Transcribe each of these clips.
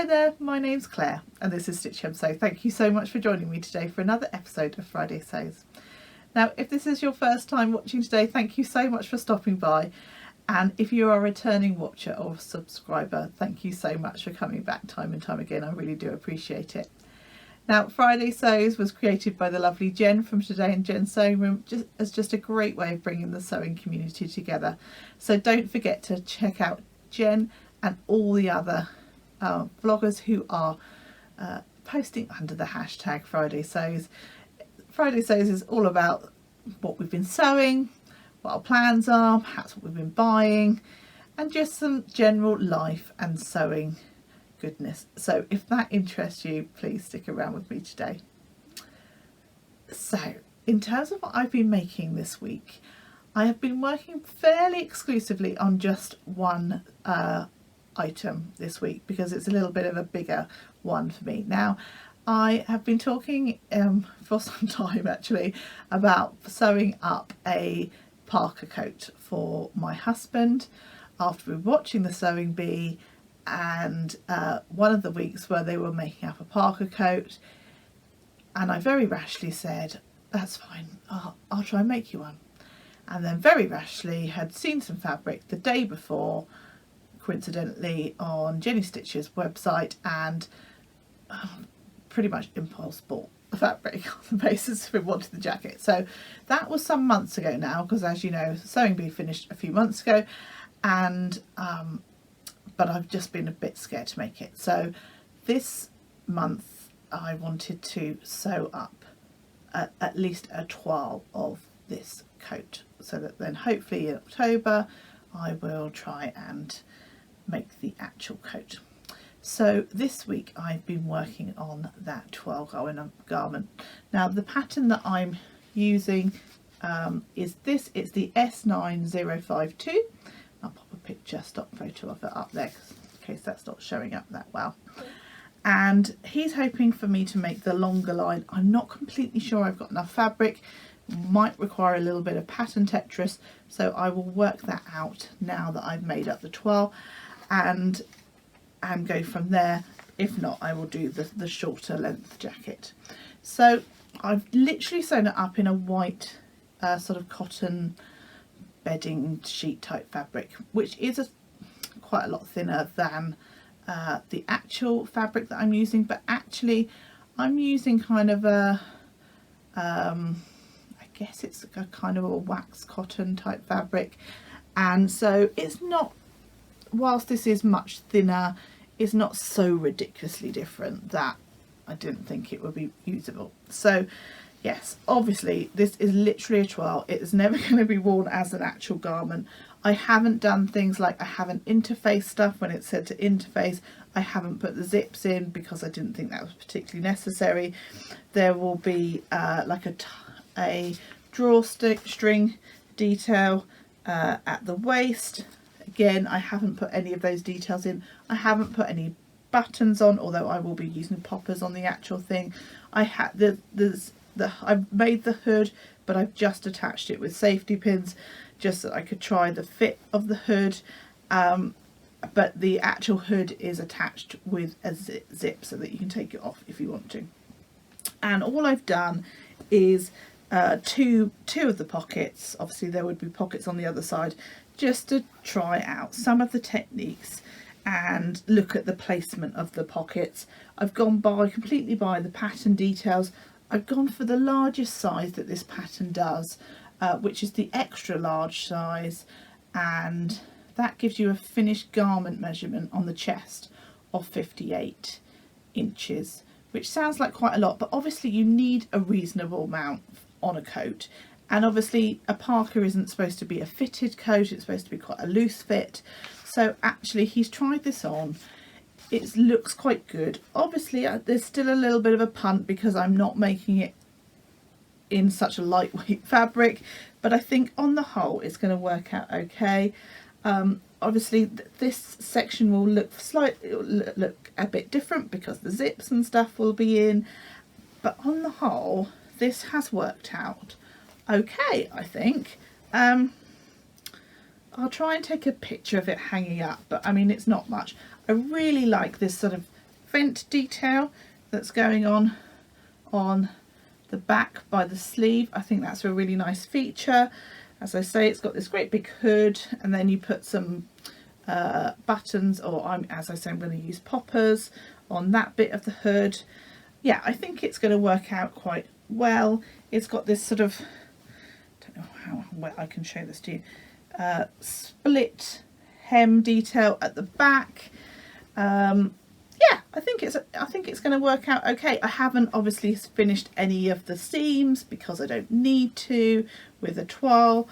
Hi there, my name's Claire and this is Stitch Him Sew. Thank you so much for joining me today for another episode of Friday Sews. Now, if this is your first time watching today, thank you so much for stopping by. And if you are a returning watcher or subscriber, thank you so much for coming back time and time again. I really do appreciate it. Now, Friday Sews was created by the lovely Jen from Today in Jen's Sewing Room as just a great way of bringing the sewing community together. So don't forget to check out Jen and all the other vloggers who are posting under the hashtag Friday Sews. Friday Sews is all about what we've been sewing, what our plans are, perhaps what we've been buying, and just some general life and sewing goodness. So if that interests you, please stick around with me today. So in terms of what I've been making this week, I have been working fairly exclusively on just one item this week because it's a little bit of a bigger one for me. Now, I have been talking for some time actually about sewing up a parka coat for my husband after we were watching the Sewing Bee, and one of the weeks where they were making up a parka coat, and I very rashly said, that's fine, I'll try and make you one. And then very rashly had seen some fabric the day before, coincidentally, on Jenny Stitch's website, and pretty much impulse bought the fabric on the basis we wanted the jacket. So that was some months ago now, because as you know, Sewing Bee finished a few months ago, and but I've just been a bit scared to make it. So this month I wanted to sew up at least a toile of this coat, so that then hopefully in October I will try and make the actual coat. So this week I've been working on that toile garment. Now the pattern that I'm using is this. It's the S9052. I'll pop a picture, stock photo of it up there in case that's not showing up that well. And he's hoping for me to make the longer line. I'm not completely sure I've got enough fabric. Might require a little bit of pattern Tetris, so I will work that out now that I've made up the toile and go from there. If not, I will do the shorter length jacket. So I've literally sewn it up in a white sort of cotton bedding sheet type fabric, which is quite a lot thinner than the actual fabric that I'm using, but actually I'm using kind of a I guess it's a kind of a wax cotton type fabric, and so it's not, whilst this is much thinner, it's not so ridiculously different that I didn't think it would be usable. So yes, obviously this is literally a toile. It is never going to be worn as an actual garment. I haven't done things like, I haven't interfaced stuff when it's said to interface. I haven't put the zips in because I didn't think that was particularly necessary. There will be like a drawstring detail at the waist. Again, I haven't put any of those details in. I haven't put any buttons on, although I will be using poppers on the actual thing. I had I've made the hood, but I've just attached it with safety pins just so I could try the fit of the hood. But the actual hood is attached with a zip so that you can take it off if you want to. And all I've done is two of the pockets. Obviously there would be pockets on the other side, just to try out some of the techniques and look at the placement of the pockets. I've gone completely by the pattern details. I've gone for the largest size that this pattern does, which is the extra large size, and that gives you a finished garment measurement on the chest of 58 inches, which sounds like quite a lot, but obviously you need a reasonable amount on a coat. And obviously a parka isn't supposed to be a fitted coat, it's supposed to be quite a loose fit. So actually he's tried this on. It looks quite good. Obviously there's still a little bit of a punt because I'm not making it in such a lightweight fabric, but I think on the whole it's going to work out okay. Obviously this section will look a bit different because the zips and stuff will be in, but on the whole this has worked out okay, I think. I'll try and take a picture of it hanging up, but I mean it's not much. I really like this sort of vent detail that's going on the back by the sleeve. I think that's a really nice feature. As I say, it's got this great big hood, and then you put some buttons, or as I say, I'm going to use poppers on that bit of the hood. Yeah, I think it's going to work out quite well. It's got this sort of, I don't know how well I can show this to you, split hem detail at the back. Yeah, I think it's going to work out okay. I haven't obviously finished any of the seams because I don't need to with a toile,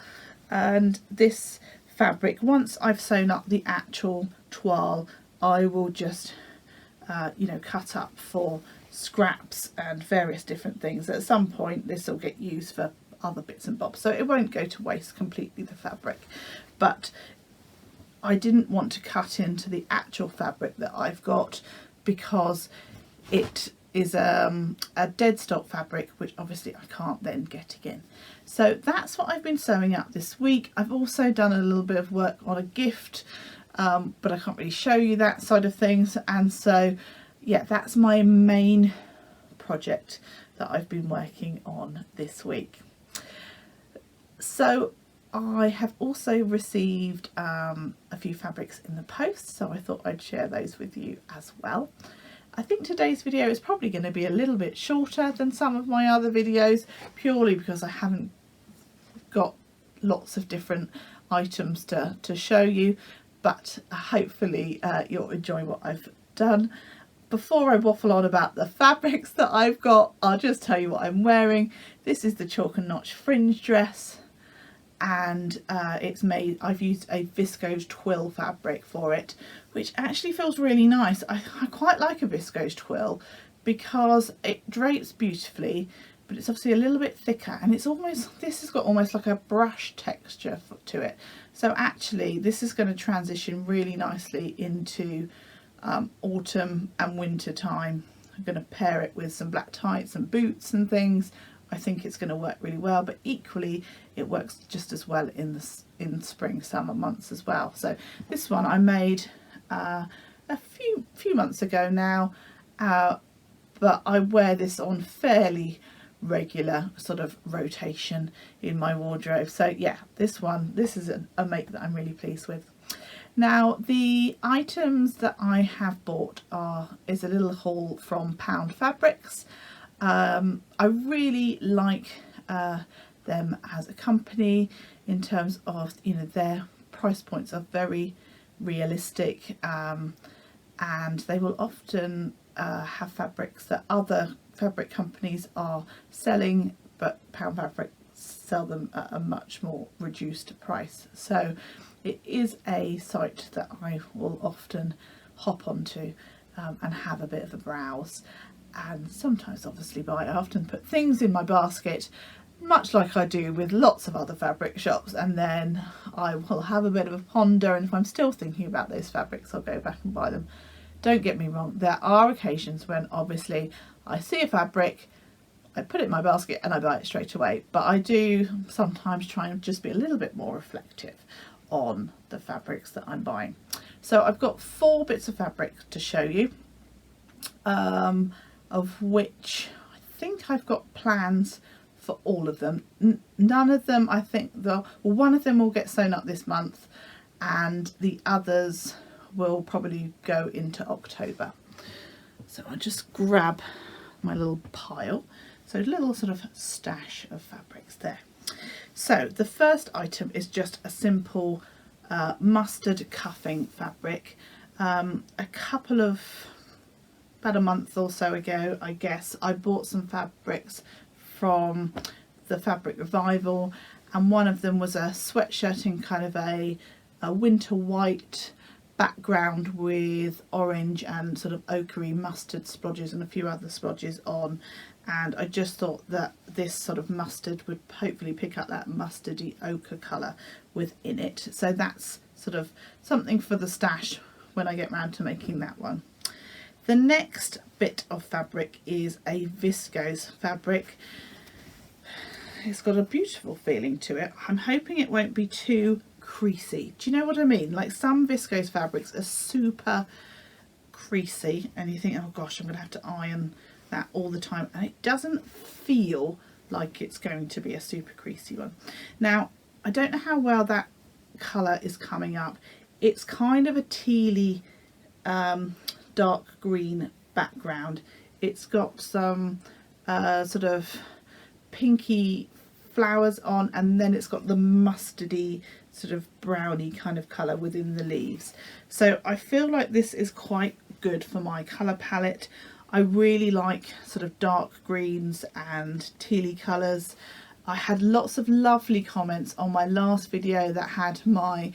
and this fabric, once I've sewn up the actual toile, I will just you know, cut up for scraps and various different things. At some point this will get used for other bits and bobs, so it won't go to waste completely, the fabric. But I didn't want to cut into the actual fabric that I've got because it is a dead stock fabric, which obviously I can't then get again. So that's what I've been sewing up this week. I've also done a little bit of work on a gift, but I can't really show you that side of things. And so yeah, that's my main project that I've been working on this week. So I have also received a few fabrics in the post, so I thought I'd share those with you as well. I think today's video is probably going to be a little bit shorter than some of my other videos, purely because I haven't got lots of different items to show you, but hopefully you'll enjoy what I've done. Before I waffle on about the fabrics that I've got, I'll just tell you what I'm wearing. This is the chalk and notch fringe dress, and it's made, I've used a viscose twill fabric for it, which actually feels really nice. I quite like a viscose twill because it drapes beautifully, but it's obviously a little bit thicker, and it's almost, this has got almost like a brush texture to it. So actually this is going to transition really nicely into autumn and winter time. I'm going to pair it with some black tights and boots and things. I think it's going to work really well, but equally it works just as well in the spring summer months as well. So this one I made a few months ago now, but I wear this on fairly regular sort of rotation in my wardrobe. So yeah, this is a make that I'm really pleased with. Now the items that I have bought is a little haul from Pound Fabrics. I really like them as a company in terms of, you know, their price points are very realistic, and they will often have fabrics that other fabric companies are selling, but Pound Fabrics sell them at a much more reduced price. So it is a site that I will often hop onto and have a bit of a browse, and sometimes obviously buy. I often put things in my basket, much like I do with lots of other fabric shops, and then I will have a bit of a ponder, and if I'm still thinking about those fabrics, I'll go back and buy them. Don't get me wrong, there are occasions when obviously I see a fabric, I put it in my basket and I buy it straight away, but I do sometimes try and just be a little bit more reflective on the fabrics that I'm buying. So I've got 4 bits of fabric to show you, of which I think I've got plans for all of them. None of them, I think, one of them will get sewn up this month, and the others will probably go into October. So I'll just grab my little pile, so a little sort of stash of fabrics there. So the first item is just a simple mustard cuffing fabric. About a month or so ago, I guess, I bought some fabrics from the Fabric Revival, and one of them was a sweatshirt in kind of a winter white background with orange and sort of ochre mustard splodges and a few other splodges on, and I just thought that this sort of mustard would hopefully pick up that mustardy ochre colour within it. So that's sort of something for the stash when I get round to making that one. The next bit of fabric is a viscose fabric. It's got a beautiful feeling to it. I'm hoping it won't be too creasy. Do you know what I mean? Like some viscose fabrics are super creasy and you think, oh gosh, I'm going to have to iron that all the time, and it doesn't feel like it's going to be a super creasy one. Now, I don't know how well that colour is coming up. It's kind of a tealy dark green background. It's got some sort of pinky flowers on, and then it's got the mustardy sort of browny kind of colour within the leaves. So I feel like this is quite good for my colour palette. I really like sort of dark greens and tealy colours. I had lots of lovely comments on my last video that had my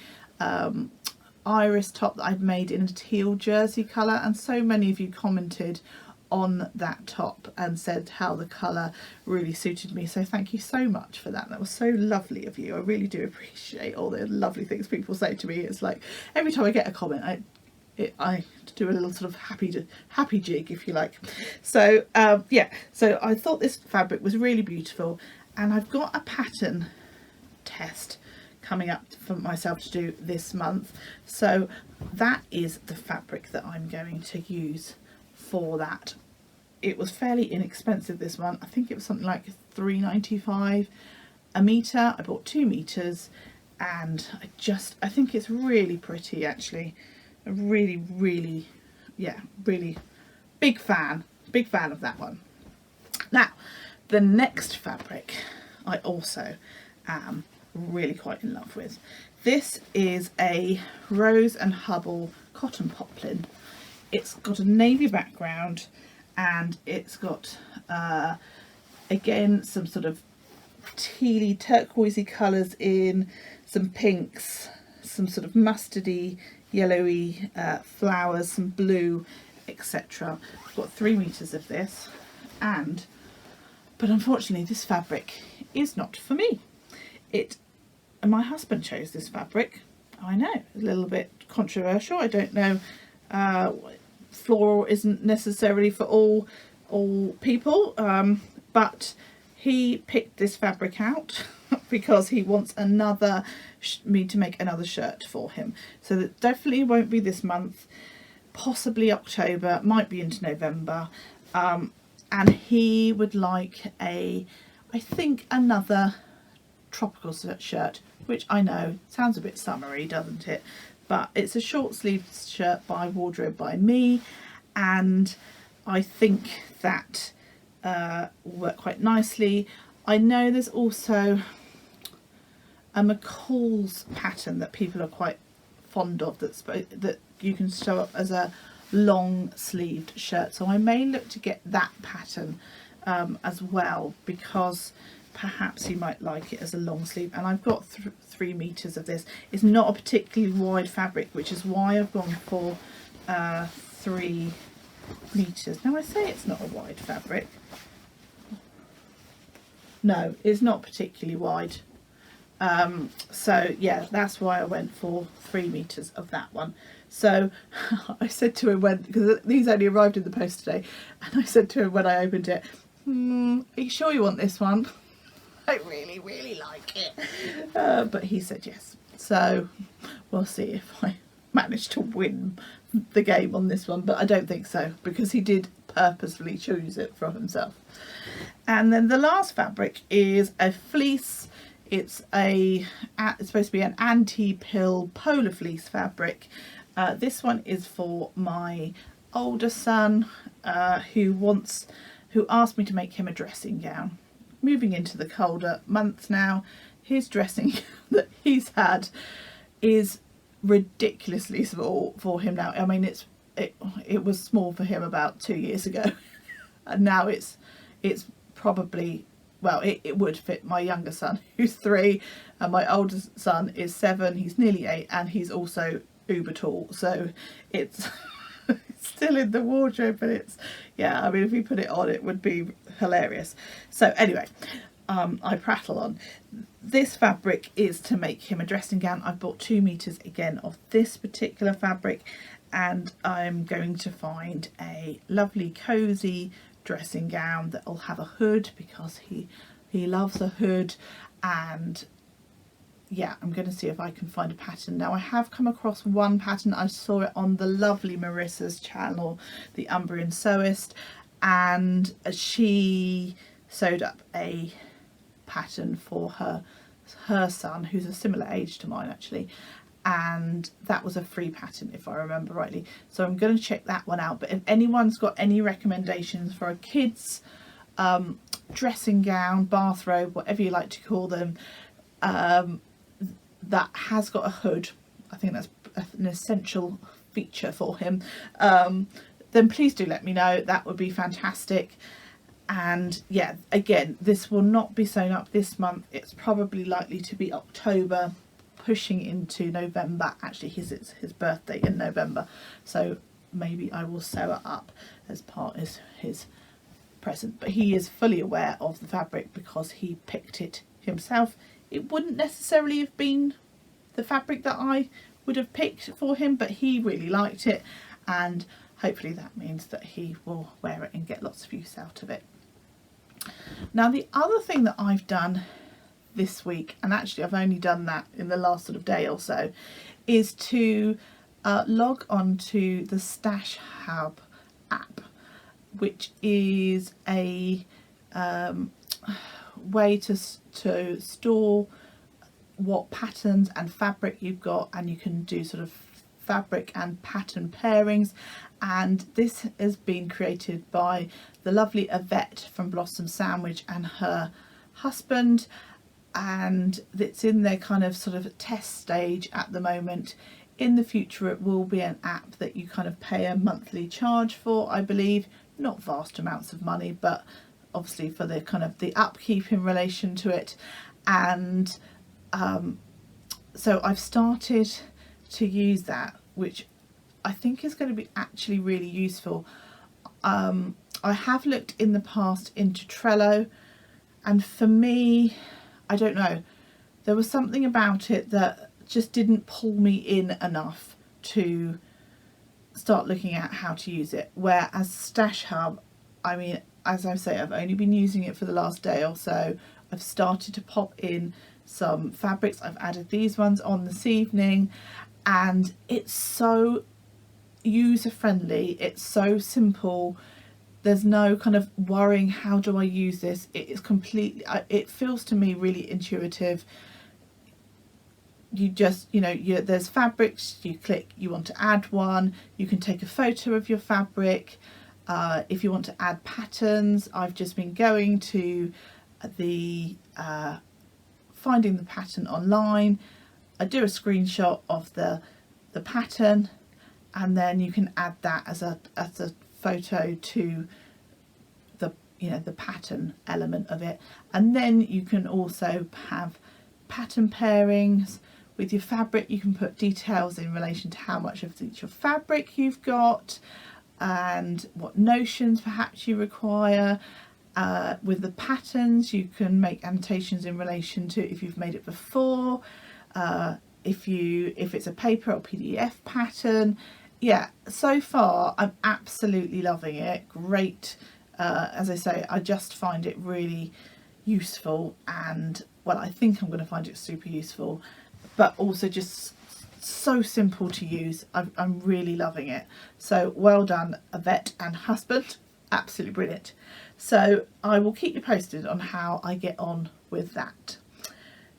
iris top that I'd made in a teal jersey colour, and so many of you commented on that top and said how the colour really suited me, so thank you so much for that. That was so lovely of you. I really do appreciate all the lovely things people say to me. It's like every time I get a comment I do a little sort of happy jig, if you like. So yeah, so I thought this fabric was really beautiful, and I've got a pattern test coming up for myself to do this month, so that is the fabric that I'm going to use for that. It was fairly inexpensive, this one. I think it was something like £3.95 a metre. I bought 2 meters, and I think it's really pretty actually. A really, yeah, really big fan of that one. Now, the next fabric I also am really quite in love with. This is a Rose and Hubble cotton poplin. It's got a navy background, and it's got again some sort of tealy turquoisey colours in, some pinks, some sort of mustardy yellowy flowers, some blue, etc. I've got 3 meters of this, but unfortunately this fabric is not for me. My husband chose this fabric. I know, a little bit controversial. I don't know, floral isn't necessarily for all people, but he picked this fabric out because he wants me to make another shirt for him. So that definitely won't be this month, possibly October, might be into November, and he would like I think another tropical shirt, which I know sounds a bit summery, doesn't it? But it's a short sleeved shirt by Wardrobe by Me, and I think that will work quite nicely. I know there's also a McCall's pattern that people are quite fond of, that you can sew up as a long sleeved shirt, so I may look to get that pattern as well, because perhaps you might like it as a long sleeve. And I've got 3 meters of this. It's not a particularly wide fabric, which is why I've gone for 3 meters. Now I say it's not a wide fabric. No, it's not particularly wide. So yeah, that's why I went for 3 meters of that one. So I said to him, because these only arrived in the post today, and I said to him when I opened it, are you sure you want this one? I really like it. But he said yes. So we'll see if I manage to win the game on this one, but I don't think so, because he did purposefully choose it for himself. And then the last fabric is a fleece. It's supposed to be an anti-pill polar fleece fabric. This one is for my older son, who asked me to make him a dressing gown. Moving into the colder months now, his dressing that he's had is ridiculously small for him now. I mean, it was small for him about 2 years ago, and now it's probably, well, it would fit my younger son, who's 3, and my older son is 7. He's nearly 8, and he's also uber tall, so it's still in the wardrobe, but yeah, I mean, if we put it on, it would be hilarious. So anyway, I prattle on. This fabric is to make him a dressing gown. I've bought 2 meters again of this particular fabric, and I'm going to find a lovely cozy dressing gown that will have a hood, because he loves a hood, and yeah, I'm going to see if I can find a pattern. Now I have come across one pattern. I saw it on the lovely Marissa's channel, the Umbrian Sewist, and she sewed up a pattern for her son, who's a similar age to mine actually, and that was a free pattern if I remember rightly. So I'm going to check that one out. But if anyone's got any recommendations for a kid's dressing gown, bathrobe, whatever you like to call them, that has got a hood, I think that's an essential feature for him, then please do let me know. That would be fantastic. And yeah, again, this will not be sewn up this month. It's probably likely to be October, pushing into November. Actually, it's his birthday in November, so maybe I will sew it up as part of his present. But he is fully aware of the fabric because he picked it himself. It wouldn't necessarily have been the fabric that I would have picked for him, but he really liked it, and hopefully that means that he will wear it and get lots of use out of it. Now the other thing that I've done this week, and actually I've only done that in the last sort of day or so, is to log on to the Stash Hub app, which is a way to store what patterns and fabric you've got, and you can do sort of fabric and pattern pairings. And this has been created by the lovely Yvette from Blossom Sandwich and her husband, and it's in their kind of sort of test stage at the moment. In the future it will be an app that you kind of pay a monthly charge for, I believe, not vast amounts of money, but obviously for the kind of the upkeep in relation to it. And so I've started to use that, which I think is going to be actually really useful. I have looked in the past into Trello, and for me, I don't know, there was something about it that just didn't pull me in enough to start looking at how to use it. Whereas Stash Hub, I mean, as I say, I've only been using it for the last day or so. I've started to pop in some fabrics. I've added these ones on this evening, and it's so user friendly, it's so simple. There's no kind of worrying, how do I use this? It is completely, it feels to me really intuitive. You just, you know, there's fabrics, you click, you want to add one, you can take a photo of your fabric. If you want to add patterns, I've just been going to the finding the pattern online. I do a screenshot of the pattern, and then you can add that as a photo to the, you know, the pattern element of it. And then you can also have pattern pairings with your fabric. You can put details in relation to how much of each of fabric you've got and what notions perhaps you require. With the patterns, you can make annotations in relation to if you've made it before, if it's a paper or PDF pattern. Yeah, so far I'm absolutely loving it. Great. As I say, I just find it really useful, and well, I think I'm going to find it super useful, but also just so simple to use. I'm really loving it. So well done, Yvette and husband, absolutely brilliant. So I will keep you posted on how I get on with that.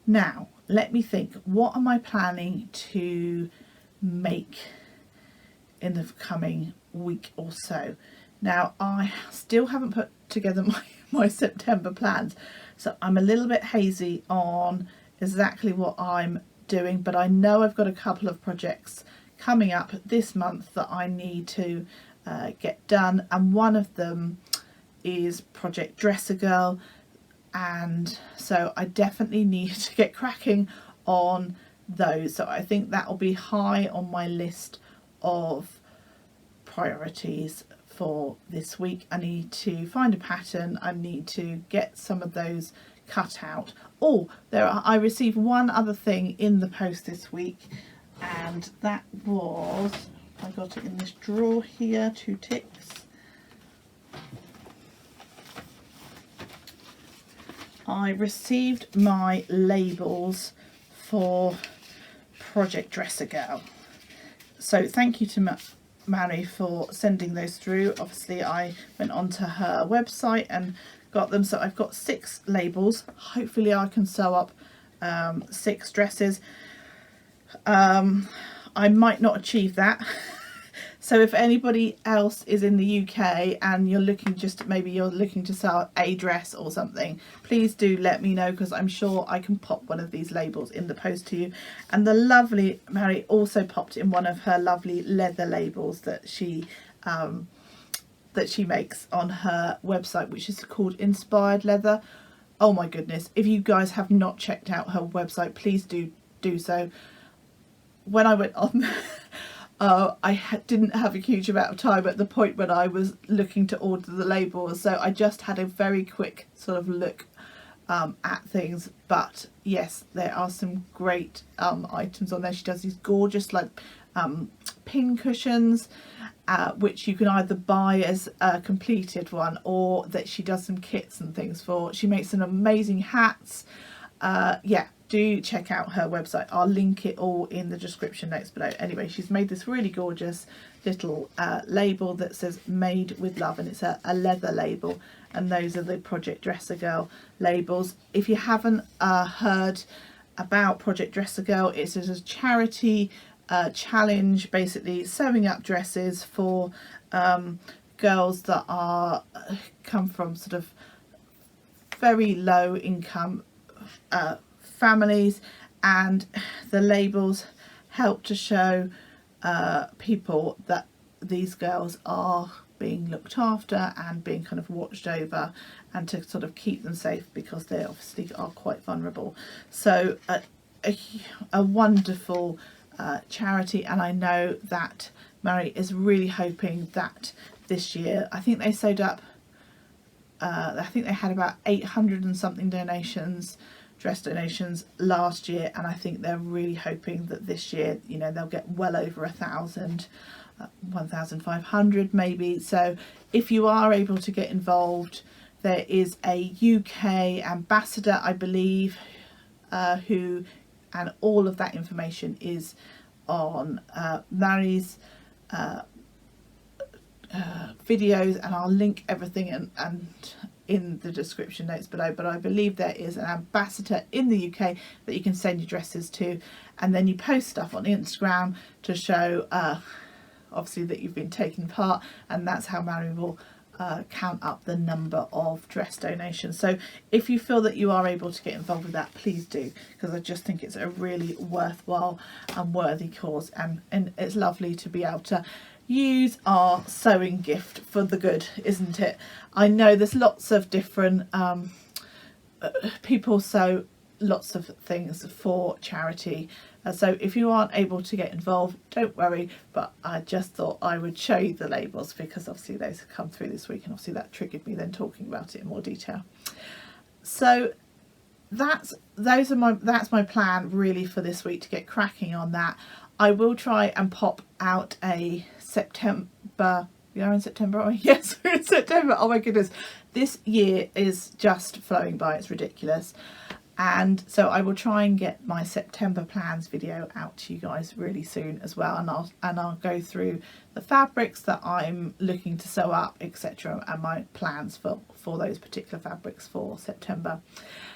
Now let me think, what am I planning to make in the coming week or so? Now I still haven't put together my September plans, so I'm a little bit hazy on exactly what I'm doing, but I know I've got a couple of projects coming up this month that I need to get done, and one of them is Project Dresser Girl, and so I definitely need to get cracking on those. So I think that will be high on my list of priorities for this week. I need to find a pattern, I need to get some of those cut out. Oh, I received one other thing in the post this week, and that was, I got it in this drawer here, 2 ticks. I received my labels for Project Dresser Girl. So thank you to Mary for sending those through. Obviously I went onto her website and got them, so I've got 6 labels. Hopefully I can sew up 6 dresses. I might not achieve that. So if anybody else is in the UK and you're looking, maybe you're looking to sell a dress or something, please do let me know, because I'm sure I can pop one of these labels in the post to you. And the lovely Mary also popped in one of her lovely leather labels that she makes on her website, which is called Inspired Leather. Oh my goodness, if you guys have not checked out her website, please do so. When I went on didn't have a huge amount of time at the point when I was looking to order the labels, so I just had a very quick sort of look at things. But yes, there are some great items on there. She does these gorgeous like pin cushions, which you can either buy as a completed one, or that she does some kits and things for. She makes some amazing hats. Yeah, do check out her website. I'll link it all in the description notes below. Anyway, she's made this really gorgeous little label that says Made with Love, and it's a leather label, and those are the Project Dresser Girl labels. If you haven't heard about Project Dresser Girl, it's a charity challenge, basically sewing up dresses for girls that are come from sort of very low income families, and the labels help to show people that these girls are being looked after and being kind of watched over, and to sort of keep them safe, because they obviously are quite vulnerable. So a wonderful charity, and I know that Mary is really hoping that this year, I think they sewed up I think they had about 800 and something donations, dress donations last year, and I think they're really hoping that this year, you know, they'll get well over 1,000, 1,500 maybe. So if you are able to get involved, there is a UK ambassador, I believe, who, and all of that information is on Mary's videos, and I'll link everything and in the description notes below. But I believe there is an ambassador in the UK that you can send your dresses to, and then you post stuff on Instagram to show obviously that you've been taking part, and that's how Mary will count up the number of dress donations. So if you feel that you are able to get involved with that, please do, because I just think it's a really worthwhile and worthy cause, and it's lovely to be able to use our sewing gift for the good, isn't it? I know there's lots of different people sew lots of things for charity, so if you aren't able to get involved, don't worry, but I just thought I would show you the labels, because obviously those have come through this week, and obviously that triggered me then talking about it in more detail. So that's my plan really for this week, to get cracking on that. I will try and pop out a September. We are in September, are we? Yes, we're in September. Oh my goodness, this year is just flowing by, it's ridiculous. And so I will try and get my September plans video out to you guys really soon as well, and I'll go through the fabrics that I'm looking to sew up, etc., and my plans for those particular fabrics for September.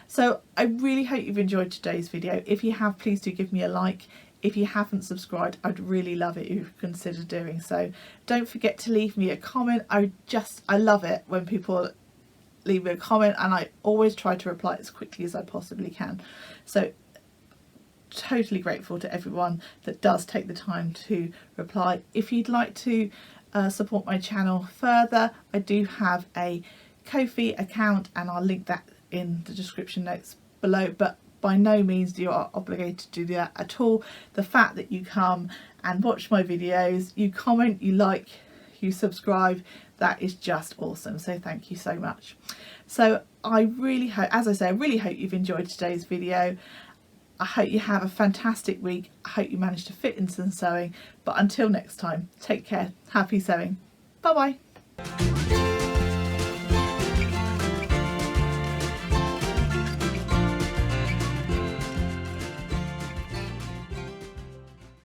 So I really hope you've enjoyed today's video. If you have, please do give me a like. If you haven't subscribed, I'd really love it if you consider doing so. Don't forget to leave me a comment. I love it when people leave me a comment, and I always try to reply as quickly as I possibly can. So totally grateful to everyone that does take the time to reply. If you'd like to support my channel further, I do have a Ko-fi account, and I'll link that in the description notes below, but by no means do you are obligated to do that at all. The fact that you come and watch my videos, you comment, you like, you subscribe, that is just awesome. So thank you so much. So I really hope, as I say, I really hope you've enjoyed today's video. I hope you have a fantastic week. I hope you manage to fit in some sewing. But until next time, take care. Happy sewing. Bye bye.